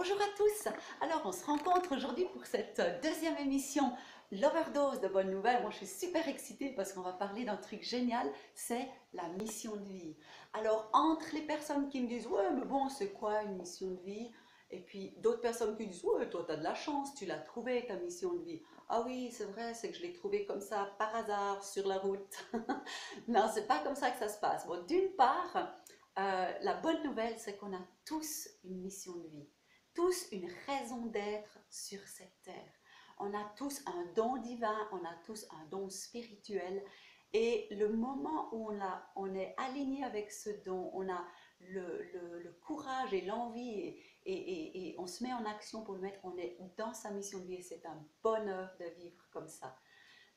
Bonjour à tous. Alors, on se rencontre aujourd'hui pour cette deuxième émission, l'overdose de bonnes nouvelles. Moi, je suis super excitée parce qu'on va parler d'un truc génial, c'est la mission de vie. Alors, entre les personnes qui me disent, ouais, mais bon, c'est quoi une mission de vie? Et puis d'autres personnes qui disent, ouais, toi, tu as de la chance, tu l'as trouvée, ta mission de vie. Ah oui, c'est vrai, c'est que je l'ai trouvée comme ça, par hasard, sur la route. Non, c'est pas comme ça que ça se passe. Bon, d'une part, la bonne nouvelle, c'est qu'on a tous une mission de vie, tous une raison d'être sur cette terre. On a tous un don divin, on a tous un don spirituel. Et le moment où on est aligné avec ce don, on a le courage et l'envie et on se met en action pour le mettre, on est dans sa mission de vie et c'est un bonheur de vivre comme ça.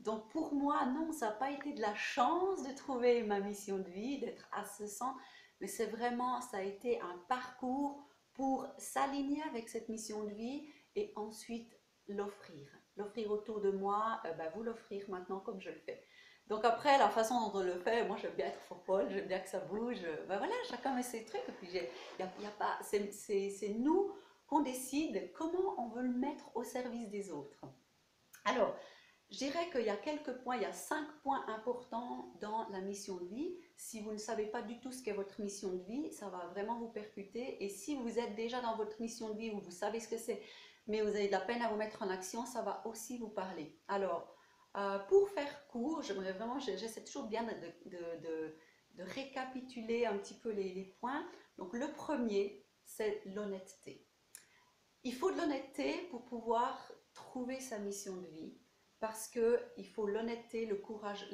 Donc pour moi, non, ça n'a pas été de la chance de trouver ma mission de vie, d'être à ce sens, mais c'est vraiment, ça a été un parcours pour s'aligner avec cette mission de vie et ensuite l'offrir. L'offrir autour de moi, ben, vous l'offrir maintenant comme je le fais. Donc après, la façon dont on le fait, moi j'aime bien être folle, j'aime bien que ça bouge. Ben voilà, chacun met ses trucs. Et puis y a pas, c'est nous qu'on décide comment on veut le mettre au service des autres. Alors, je dirais qu'il y a quelques points, il y a 5 points importants dans la mission de vie. Si vous ne savez pas du tout ce qu'est votre mission de vie, ça va vraiment vous percuter. Et si vous êtes déjà dans votre mission de vie ou vous savez ce que c'est, mais vous avez de la peine à vous mettre en action, ça va aussi vous parler. Alors, pour faire court, j'aimerais vraiment, j'essaie toujours bien de récapituler un petit peu les points. Donc, le premier, c'est l'honnêteté. Il faut de l'honnêteté pour pouvoir trouver sa mission de vie, parce qu'il faut l'honnêteté, le courage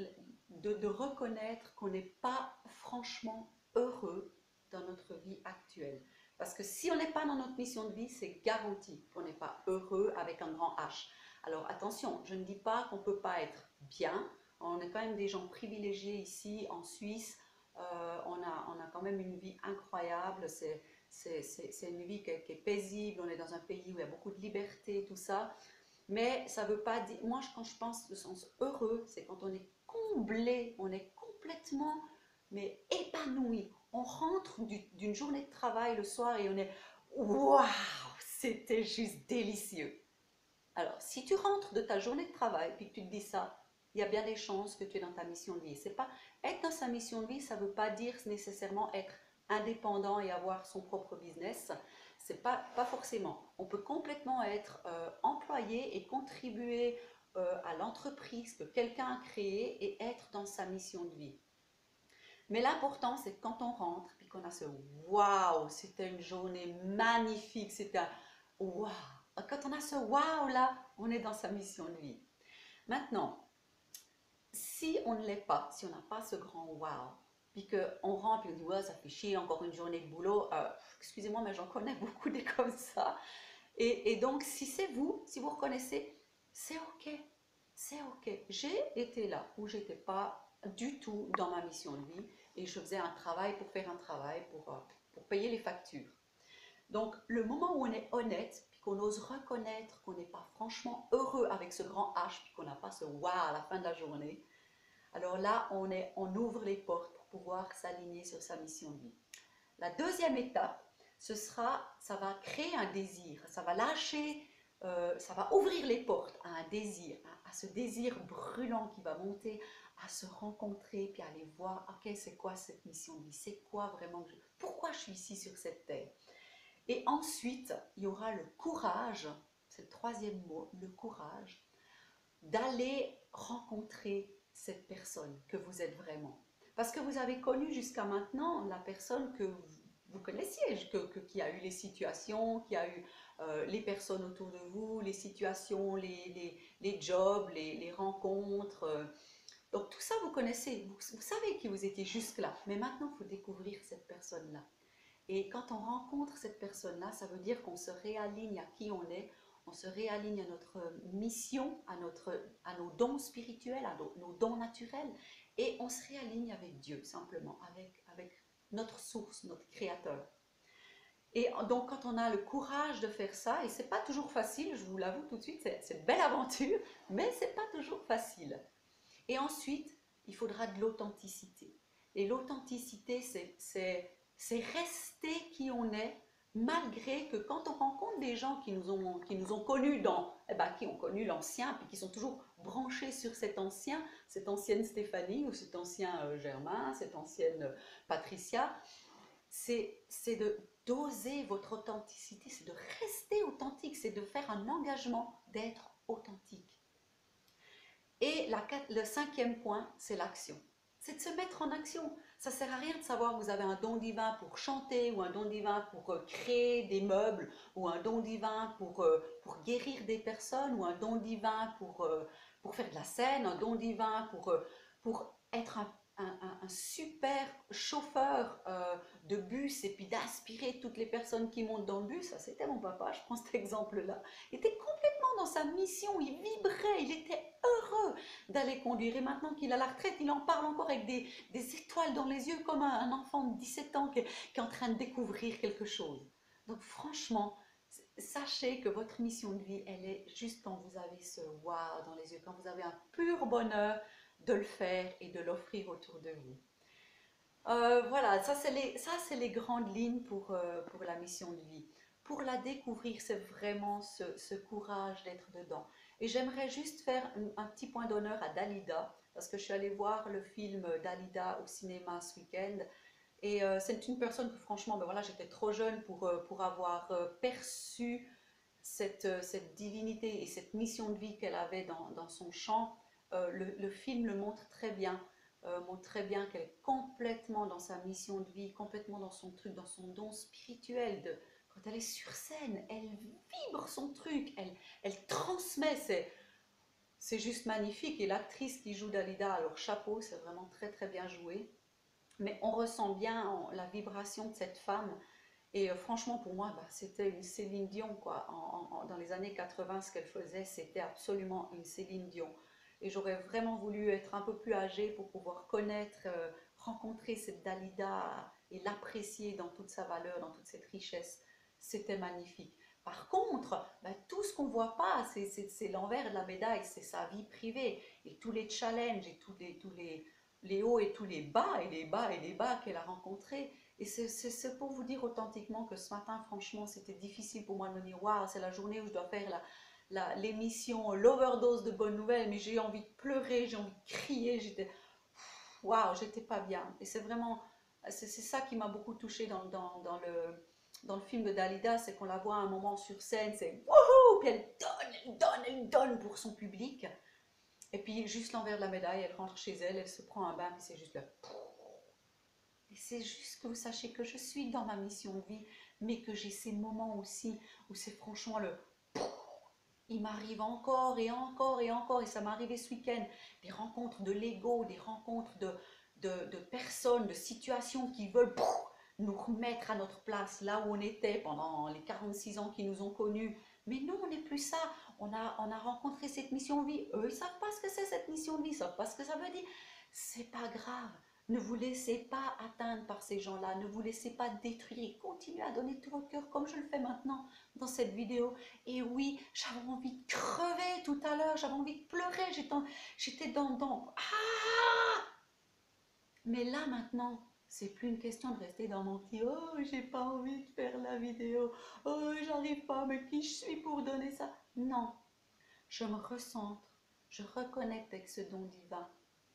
de reconnaître qu'on n'est pas franchement heureux dans notre vie actuelle. Parce que si on n'est pas dans notre mission de vie, c'est garanti qu'on n'est pas heureux avec un grand H. Alors attention, je ne dis pas qu'on ne peut pas être bien. On est quand même des gens privilégiés ici en Suisse. On a quand même une vie incroyable. C'est une vie qui est paisible, on est dans un pays où il y a beaucoup de liberté, tout ça. Mais ça ne veut pas dire, moi quand je pense le sens heureux, c'est quand on est comblé, on est complètement mais épanoui. On rentre d'une journée de travail le soir et on est waouh, c'était juste délicieux. Alors, si tu rentres de ta journée de travail puis que tu te dis ça, il y a bien des chances que tu es dans ta mission de vie. C'est pas être dans sa mission de vie, ça ne veut pas dire nécessairement être indépendant et avoir son propre business. C'est pas forcément. On peut complètement être employé et contribuer à l'entreprise que quelqu'un a créée et être dans sa mission de vie. Mais l'important, c'est que quand on rentre, puis qu'on a ce waouh, c'était une journée magnifique, c'était un waouh. Quand on a ce waouh là, on est dans sa mission de vie. Maintenant, si on ne l'est pas, si on n'a pas ce grand waouh, puis qu'on rentre et on dit ouais, ça fait chier, encore une journée de boulot, excusez-moi, mais j'en connais beaucoup des comme ça. Et donc, si c'est vous, si vous reconnaissez, c'est ok, c'est ok. J'ai été là où j'étais pas du tout dans ma mission de vie et je faisais un travail pour faire un travail, pour payer les factures. Donc, le moment où on est honnête, puis qu'on ose reconnaître qu'on n'est pas franchement heureux avec ce grand H, puis qu'on n'a pas ce waouh à la fin de la journée, alors là, on ouvre les portes pour pouvoir s'aligner sur sa mission de vie. La deuxième étape, ça va créer un désir, ça va lâcher, ça va ouvrir les portes à un désir, à ce désir brûlant qui va monter, à se rencontrer, puis à aller voir, ok, c'est quoi cette mission de vie, c'est quoi vraiment, pourquoi je suis ici sur cette terre. Et ensuite, il y aura le courage, c'est le troisième mot, le courage, d'aller rencontrer cette personne que vous êtes vraiment. Parce que vous avez connu jusqu'à maintenant la personne que vous connaissiez, qui a eu les situations, qui a eu les personnes autour de vous, les situations, les jobs, les rencontres. Donc tout ça, vous connaissez, vous savez qui vous étiez jusque-là. Mais maintenant, il faut découvrir cette personne-là. Et quand on rencontre cette personne-là, ça veut dire qu'on se réaligne à qui on se réaligne à notre mission, à nos dons spirituels, à nos dons naturels, et on se réaligne avec Dieu, simplement, avec notre source, notre créateur. Et donc, quand on a le courage de faire ça, et c'est pas toujours facile, je vous l'avoue tout de suite, c'est une belle aventure, mais c'est pas toujours facile. Et ensuite, il faudra de l'authenticité. Et l'authenticité, c'est rester qui on est, malgré que quand on rencontre comme des gens qui nous ont connus qui ont connu l'ancien, puis qui sont toujours branchés sur cet ancien, cette ancienne Stéphanie ou cet ancien Germain, cette ancienne Patricia. C'est de d'oser votre authenticité, c'est de rester authentique, c'est de faire un engagement d'être authentique. Et le cinquième point, c'est l'action. C'est de se mettre en action. Ça ne sert à rien de savoir que vous avez un don divin pour chanter, ou un don divin pour créer des meubles, ou un don divin pour guérir des personnes, ou un don divin pour faire de la scène, un don divin pour être un super chauffeur de bus et puis d'aspirer toutes les personnes qui montent dans le bus. Ça, c'était mon papa, je prends cet exemple-là. Il était complètement dans sa mission, il vibrait, il était heureux d'aller conduire. Et maintenant qu'il a la retraite, il en parle encore avec des étoiles dans les yeux, comme un enfant de 17 ans qui est en train de découvrir quelque chose. Donc franchement, sachez que votre mission de vie, elle est juste quand vous avez ce wow dans les yeux, quand vous avez un pur bonheur de le faire et de l'offrir autour de vous. Voilà, ça c'est les grandes lignes pour la mission de vie. Pour la découvrir, c'est vraiment ce courage d'être dedans. Et j'aimerais juste faire un petit point d'honneur à Dalida, parce que je suis allée voir le film Dalida au cinéma ce week-end. Et c'est une personne que franchement, ben voilà, j'étais trop jeune pour avoir perçu cette divinité et cette mission de vie qu'elle avait dans son champ. Le film le montre très bien qu'elle est complètement dans sa mission de vie, complètement dans son truc, dans son don spirituel. Quand elle est sur scène, elle vibre son truc, elle transmet, c'est juste magnifique. Et l'actrice qui joue Dalida, alors chapeau, c'est vraiment très très bien joué. Mais on ressent bien la vibration de cette femme. Et franchement, pour moi, bah, c'était une Céline Dion, quoi. Dans les années 80, ce qu'elle faisait, c'était absolument une Céline Dion. Et j'aurais vraiment voulu être un peu plus âgée pour pouvoir connaître, rencontrer cette Dalida et l'apprécier dans toute sa valeur, dans toute cette richesse. C'était magnifique. Par contre, bah, tout ce qu'on ne voit pas, c'est l'envers de la médaille, c'est sa vie privée et tous les challenges et les hauts et tous les bas et les bas et les bas qu'elle a rencontrés. Et c'est pour vous dire authentiquement que ce matin, franchement, c'était difficile pour moi de me dire, waouh, c'est la journée où je dois faire l'émission L'Overdose de bonnes nouvelles, mais j'ai envie de pleurer, j'ai envie de crier, waouh, j'étais pas bien. Et c'est vraiment, c'est ça qui m'a beaucoup touchée dans le film de Dalida, c'est qu'on la voit à un moment sur scène, c'est wouhou, puis elle donne, elle donne, elle donne pour son public. Et puis juste l'envers de la médaille, elle rentre chez elle, elle se prend un bain, puis c'est juste là. Et c'est juste que vous sachiez que je suis dans ma mission de vie, mais que j'ai ces moments aussi où c'est franchement le... Il m'arrive encore et encore et encore, et ça m'est arrivé ce week-end, des rencontres de l'ego, des rencontres de personnes, de situations qui veulent nous remettre à notre place, là où on était pendant les 46 ans qui nous ont connus. Mais non, on n'est plus ça. On a rencontré cette mission de vie. Eux, ils ne savent pas ce que c'est cette mission de vie, ils ne savent pas ce que ça veut dire. C'est pas grave. Ne vous laissez pas atteindre par ces gens-là, ne vous laissez pas détruire, continuez à donner tout votre cœur comme je le fais maintenant dans cette vidéo. Et oui, j'avais envie de crever tout à l'heure, j'avais envie de pleurer, j'étais dans... Ah, mais là maintenant, c'est plus une question de rester dans mon petit oh, j'ai pas envie de faire la vidéo, oh, j'arrive pas, mais qui je suis pour donner ça? Non, je me recentre, je reconnecte avec ce don divin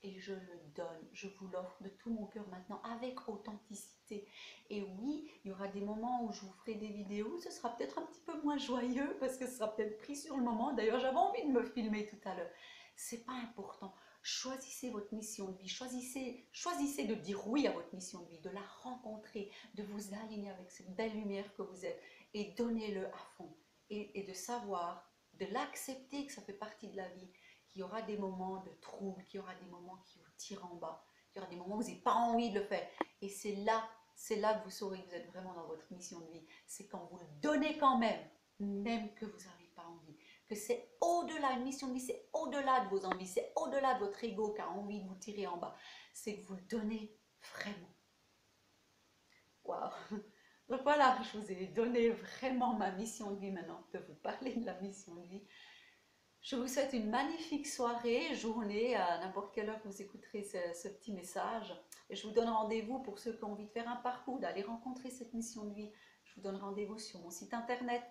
et je le donne. Je vous l'offre de tout mon cœur maintenant avec authenticité. Et oui, il y aura des moments où je vous ferai des vidéos, ce sera peut-être un petit peu moins joyeux parce que ce sera peut-être pris sur le moment. D'ailleurs, j'avais envie de me filmer tout à l'heure. C'est pas important. Choisissez votre mission de vie, choisissez de dire oui à votre mission de vie, de la rencontrer, de vous aligner avec cette belle lumière que vous êtes et donnez-le à fond. Et de savoir, de l'accepter que ça fait partie de la vie, qu'il y aura des moments de trouble, qu'il y aura des moments qui vous tirent en bas, qu'il y aura des moments où vous n'avez pas envie de le faire. Et c'est là que vous saurez que vous êtes vraiment dans votre mission de vie. C'est quand vous le donnez quand même, même que vous n'avez pas envie. Que c'est au-delà, une mission de vie, c'est au-delà de vos envies, c'est au-delà de votre ego qui a envie de vous tirer en bas. C'est que vous le donnez vraiment. Waouh! Donc voilà, je vous ai donné vraiment ma mission de vie maintenant, de vous parler de la mission de vie. Je vous souhaite une magnifique soirée, journée, à n'importe quelle heure que vous écouterez ce petit message. Et je vous donne rendez-vous pour ceux qui ont envie de faire un parcours, d'aller rencontrer cette mission de vie. Je vous donne rendez-vous sur mon site internet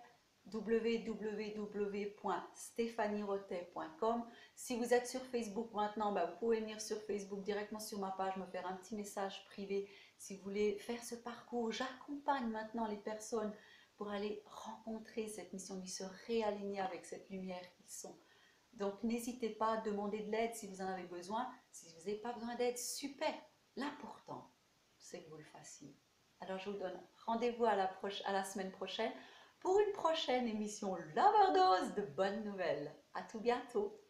www.stéphanierotet.com. Si vous êtes sur Facebook maintenant, vous pouvez venir sur Facebook directement sur ma page, me faire un petit message privé. Si vous voulez faire ce parcours, j'accompagne maintenant les personnes pour aller rencontrer cette mission de vie, se réaligner avec cette lumière qu'ils sont. Donc n'hésitez pas à demander de l'aide si vous en avez besoin. Si vous n'avez pas besoin d'aide, super. L'important, c'est que vous le fassiez. Alors je vous donne rendez-vous à la semaine prochaine pour une prochaine émission L'Overdose de bonnes nouvelles. À tout bientôt.